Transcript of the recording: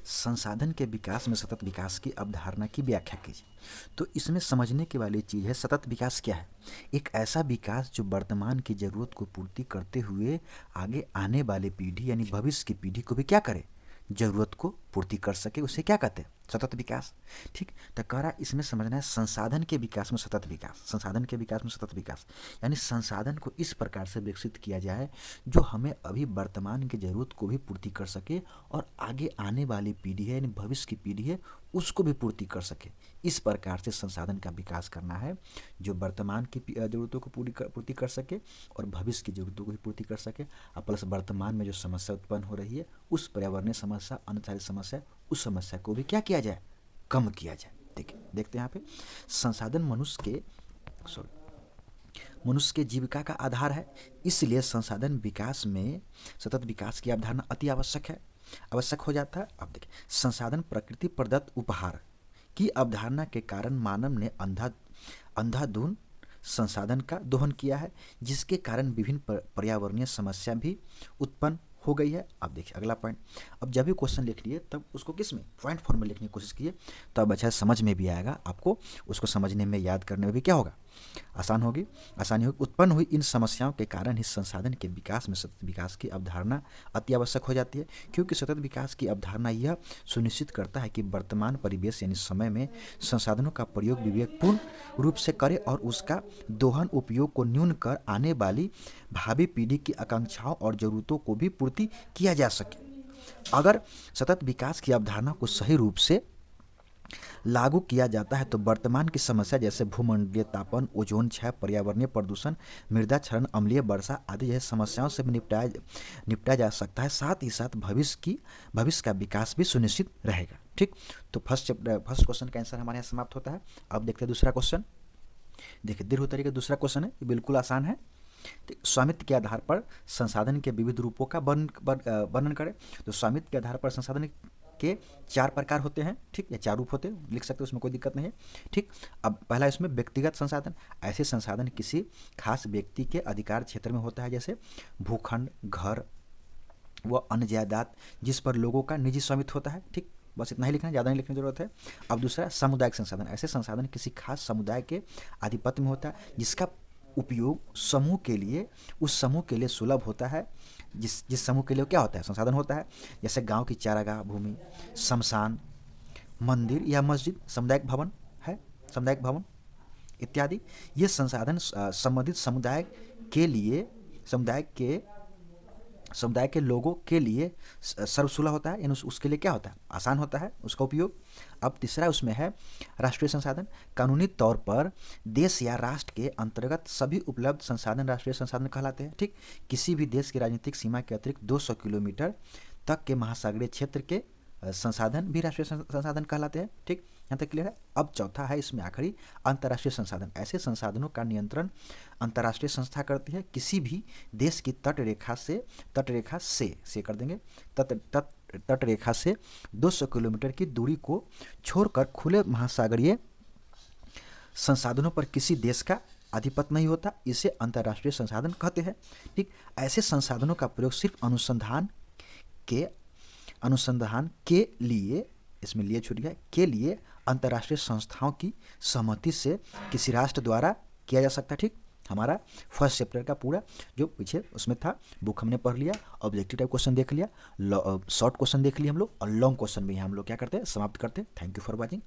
संसाधन के विकास में सतत विकास की अवधारणा की व्याख्या कीजिए। तो इसमें समझने की वाली चीज़ है सतत विकास क्या है। एक ऐसा विकास जो वर्तमान की ज़रूरत को पूर्ति करते हुए आगे आने वाले पीढ़ी यानी भविष्य की पीढ़ी को भी क्या करे, जरूरत को पूर्ति कर सके, उसे क्या कहते हैं, सतत विकास। ठीक, तो कह रहा इसमें समझना है संसाधन के विकास में सतत विकास। संसाधन के विकास में सतत विकास यानी संसाधन को इस प्रकार से विकसित किया जाए जो हमें अभी वर्तमान की जरूरत को भी पूर्ति कर सके और आगे आने वाली पीढ़ी है यानी भविष्य की पीढ़ी है उसको भी पूर्ति कर सके। इस प्रकार से संसाधन का विकास करना है जो वर्तमान की जरूरतों को पूर्ति कर सके और भविष्य की जरूरतों को भी पूर्ति कर सके और प्लस वर्तमान में जो समस्या उत्पन्न हो रही है उस पर्यावरणीय समस्या, अन्य सारी समस्या, उस समस्या को भी क्या किया जाए, कम किया जाए। देखिए देखते हैं यहाँ पे संसाधन मनुष्य के जीविका का आधार है, इसलिए संसाधन विकास में सतत विकास की अवधारणा अति आवश्यक हो जाता है। अब देखिए संसाधन प्रकृति प्रदत्त उपहार की अवधारणा के कारण मानव ने अंधाधुंध संसाधन का दोहन किया है जिसके कारण विभिन्न पर्यावरणीय समस्या भी उत्पन्न हो गई है। अब देखिए अगला पॉइंट, अब जब भी क्वेश्चन लिख लिए तब उसको किस में, पॉइंट फॉर्म में लिखने की कोशिश कीजिए, तब अच्छा समझ में भी आएगा आपको, उसको समझने में याद करने में भी क्या होगा, आसानी होगी। उत्पन्न हुई इन समस्याओं के कारण ही संसाधन के विकास में सतत विकास की अवधारणा अति आवश्यक हो जाती है, क्योंकि सतत विकास की अवधारणा यह सुनिश्चित करता है कि वर्तमान परिवेश यानी समय में संसाधनों का प्रयोग विवेकपूर्ण रूप से करे और उसका दोहन उपयोग को न्यून कर आने वाली भावी पीढ़ी की आकांक्षाओं और जरूरतों को भी पूर्ति किया जा सके। अगर सतत विकास की अवधारणा को सही रूप से लागू किया जाता है तो वर्तमान की समस्या जैसे भूमंडलीय तापन, ओजोन क्षय, पर्यावरणीय प्रदूषण, मृदा क्षरण, अम्लीय वर्षा आदि जैसे समस्याओं से भी निपटा जा सकता है। साथ ही साथ भविष्य का विकास भी सुनिश्चित रहेगा। ठीक, तो फर्स्ट क्वेश्चन का आंसर हमारे यहाँ समाप्त होता है। अब देखते हैं दूसरा क्वेश्चन। देखिए दीर्घोत्तरी का दूसरा क्वेश्चन है, ये बिल्कुल आसान है। स्वामित्व के आधार पर संसाधन के विविध रूपों का वर्णन करें। तो स्वामित्व के आधार पर संसाधन के 4 प्रकार होते हैं। ठीक, या 4 रूप होते हैं, लिख सकते हो, उसमें कोई दिक्कत नहीं है। ठीक, अब पहला इसमें व्यक्तिगत संसाधन, ऐसे संसाधन किसी खास व्यक्ति के अधिकार क्षेत्र में होता है, जैसे भूखंड, घर व अन्य जायदाद जिस पर लोगों का निजी स्वामित्व होता है। ठीक, बस इतना ही लिखना है, ज़्यादा नहीं लिखने की जरूरत है। अब दूसरा सामुदायिक संसाधन, ऐसे संसाधन किसी खास समुदाय के आधिपत्य में होता है जिसका उपयोग उस समूह के लिए सुलभ होता है, जिस समूह के लिए क्या होता है, संसाधन होता है, जैसे गांव की चारागाह भूमि, शमशान, मंदिर या मस्जिद, सामुदायिक भवन इत्यादि। ये संसाधन संबंधित समुदाय के लोगों के लिए सर्वसुलभ होता है, यानी उसके लिए क्या होता है, आसान होता है उसका उपयोग। अब तीसरा उसमें है राष्ट्रीय संसाधन, कानूनी तौर पर देश या राष्ट्र के अंतर्गत सभी उपलब्ध संसाधन राष्ट्रीय संसाधन कहलाते हैं। ठीक, किसी भी देश की राजनीतिक सीमा के अतिरिक्त 200 किलोमीटर तक के महासागरीय क्षेत्र के संसाधन भी राष्ट्रीय संसाधन कहलाते हैं। ठीक, यहाँ तक क्लियर है। अब चौथा है इसमें आखिरी, अंतर्राष्ट्रीय संसाधन, ऐसे संसाधनों का नियंत्रण अंतर्राष्ट्रीय संस्था करती है। किसी भी देश की तटरेखा से 200 किलोमीटर की दूरी को छोड़कर खुले महासागरीय संसाधनों पर किसी देश का आधिपत्य नहीं होता, इसे अंतर्राष्ट्रीय संसाधन कहते हैं। ठीक, ऐसे संसाधनों का प्रयोग सिर्फ अनुसंधान के लिए, इसमें लिए छूट गया, के लिए अंतर्राष्ट्रीय संस्थाओं की सहमति से किसी राष्ट्र द्वारा किया जा सकता है। ठीक, हमारा फर्स्ट चैप्टर का पूरा जो पीछे उसमें था बुक हमने पढ़ लिया, ऑब्जेक्टिव टाइप क्वेश्चन देख लिया, शॉर्ट क्वेश्चन देख लिया हम लोग, और लॉन्ग क्वेश्चन भी हम लोग क्या करते हैं, समाप्त करते हैं। Thank you for watching.